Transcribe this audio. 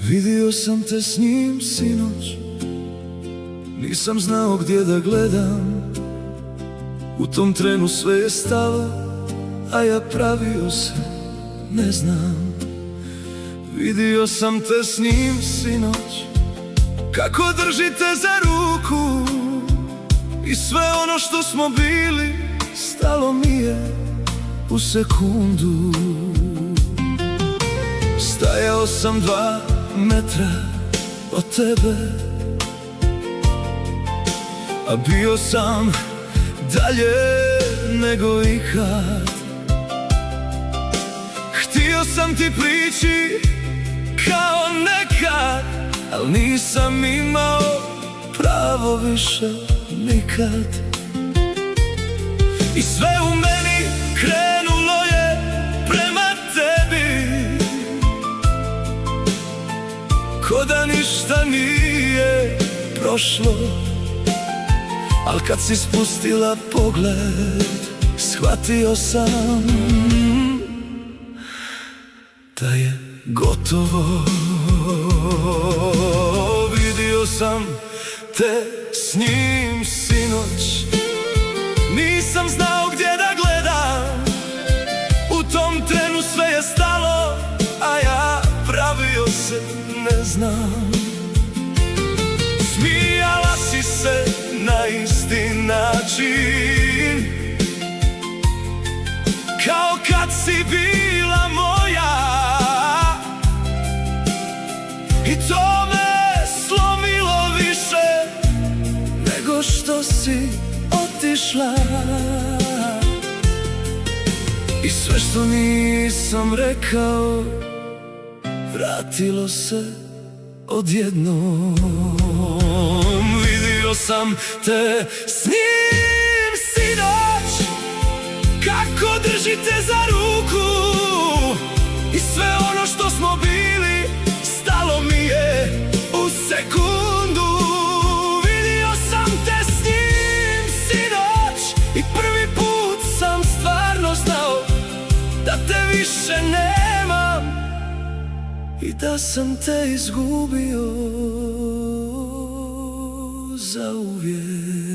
Vidio sam te s njim sinoć, nisam znao gdje da gledam. U tom trenu sve je stalo, a ja pravio se ne znam. Vidio sam te s njim sinoć, kako držite za ruku, i sve ono što smo bili stalo mi je u sekundu. Stajao sam 2 metra od tebe, a bio sam dalje nego ikad. Htio sam ti prići kao nekad, al nisam imao pravo više nikad. I sve u meni krenulo je prema tebi, ko da ništa nije prošlo. Al kad si spustila pogled, shvatio sam da je gotovo. Vidio sam te s njim sinoć, nisam znao gdje da gledam. U tom trenu sve je stalo, a ja pravio se ne znam. Smijala si se na isti način, kao kad si bila moja, i to me slomilo više nego što si otišla. I sve što nisam rekao vratilo se odjednom. Vidio sam te s njim sinoć, kako držite za ruku, i sve ono što smo bili stalo mi je u sekundu. Vidio sam te s njim sinoć, i prvi put sam stvarno znao da te više nemam i da sam te izgubio zauvijek.